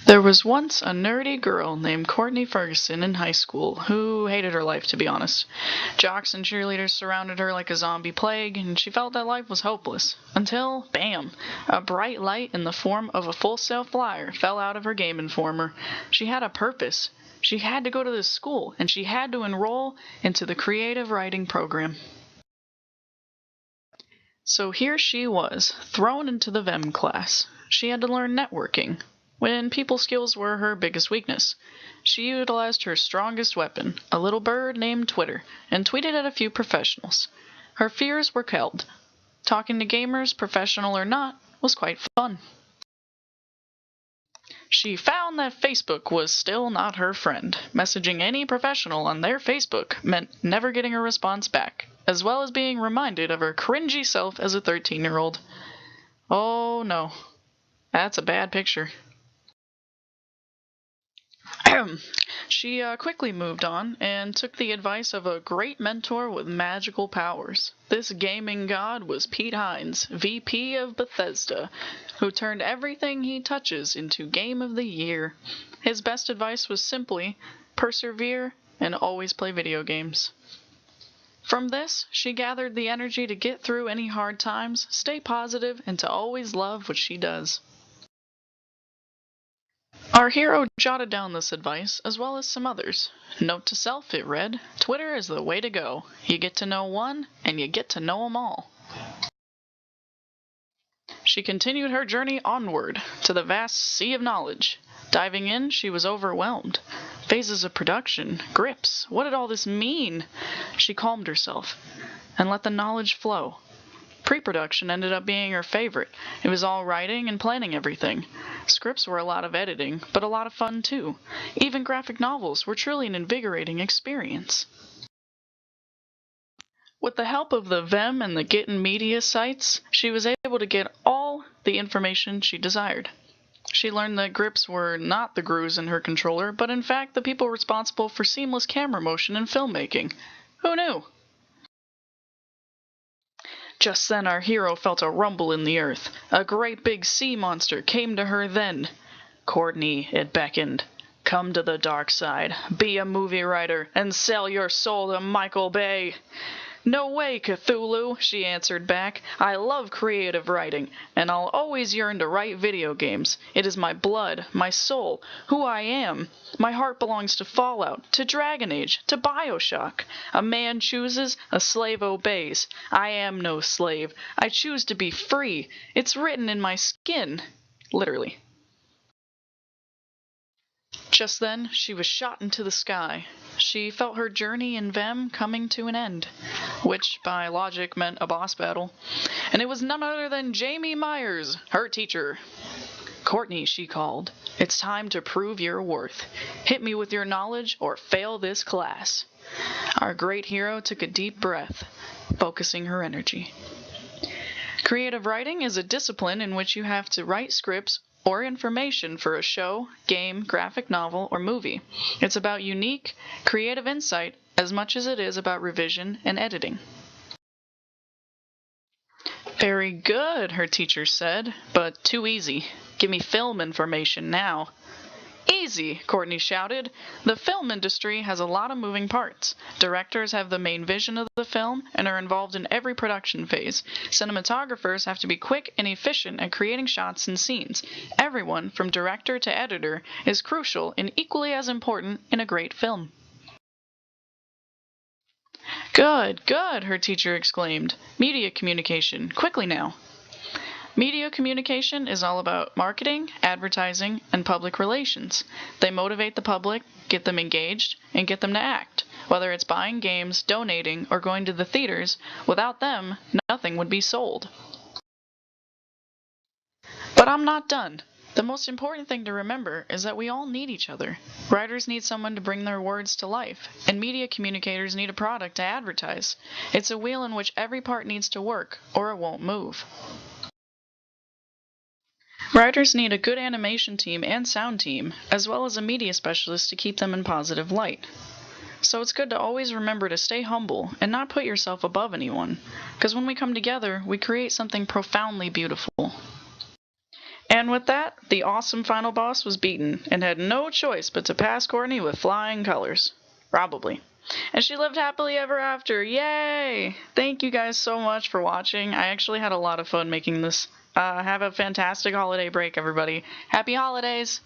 There was once a nerdy girl named Courtney Ferguson in high school who hated her life, to be honest. Jocks and cheerleaders surrounded her like a zombie plague, and she felt that life was hopeless. Until, bam, a bright light in the form of a Full Sail flyer fell out of her Game Informer. She had a purpose. She had to go to this school, and she had to enroll into the creative writing program. So here she was, thrown into the VEM class. She had to learn networking, when people skills were her biggest weakness. She utilized her strongest weapon, a little bird named Twitter, and tweeted at a few professionals. Her fears were quelled. Talking to gamers, professional or not, was quite fun. She found that Facebook was still not her friend. Messaging any professional on their Facebook meant never getting a response back, as well as being reminded of her cringy self as a 13-year-old. Oh no, that's a bad picture. She quickly moved on and took the advice of a great mentor with magical powers. This gaming god was Pete Hines, VP of Bethesda, who turned everything he touches into Game of the Year. His best advice was simply persevere and always play video games. From this, she gathered the energy to get through any hard times, stay positive, and to always love what she does. Our hero jotted down this advice, as well as some others. Note to self, it read, Twitter is the way to go. You get to know one, and you get to know 'em all. She continued her journey onward, to the vast sea of knowledge. Diving in, she was overwhelmed. Phases of production, grips, what did all this mean? She calmed herself, and let the knowledge flow. Pre-production ended up being her favorite. It was all writing and planning everything. Scripts were a lot of editing, but a lot of fun too. Even graphic novels were truly an invigorating experience. With the help of the VEM and the Gettin' Media sites, she was able to get all the information she desired. She learned that grips were not the grooves in her controller, but in fact the people responsible for seamless camera motion in filmmaking. Who knew? Just then our hero felt a rumble in the earth. A great big sea monster came to her then. Courtney, it beckoned. Come to the dark side, be a movie writer, and sell your soul to Michael Bay. No way, Cthulhu, she answered back. I love creative writing, and I'll always yearn to write video games. It is my blood, my soul, who I am. My heart belongs to Fallout, to Dragon Age, to Bioshock. A man chooses, a slave obeys. I am no slave. I choose to be free. It's written in my skin. Literally. Just then, she was shot into the sky. She felt her journey in VEM coming to an end, which, by logic, meant a boss battle. And it was none other than Jamie Myers, her teacher. Courtney, she called. It's time to prove your worth. Hit me with your knowledge or fail this class. Our great hero took a deep breath, focusing her energy. Creative writing is a discipline in which you have to write scripts or information for a show, game, graphic novel, or movie. It's about unique, creative insight as much as it is about revision and editing. Very good, her teacher said, but too easy. Give me film information now. Easy, Courtney shouted. The film industry has a lot of moving parts. Directors have the main vision of the film and are involved in every production phase. Cinematographers have to be quick and efficient at creating shots and scenes. Everyone, from director to editor, is crucial and equally as important in a great film. Good, good, her teacher exclaimed. Media communication, quickly now. Media communication is all about marketing, advertising, and public relations. They motivate the public, get them engaged, and get them to act. Whether it's buying games, donating, or going to the theaters, without them, nothing would be sold. But I'm not done. The most important thing to remember is that we all need each other. Writers need someone to bring their words to life, and media communicators need a product to advertise. It's a wheel in which every part needs to work, or it won't move. Writers need a good animation team and sound team, as well as a media specialist to keep them in positive light. So it's good to always remember to stay humble and not put yourself above anyone, because when we come together, we create something profoundly beautiful. And with that, the awesome final boss was beaten and had no choice but to pass Courtney with flying colors. Probably. And she lived happily ever after. Yay! Thank you guys so much for watching. I actually had a lot of fun making this. Have a fantastic holiday break, everybody. Happy holidays!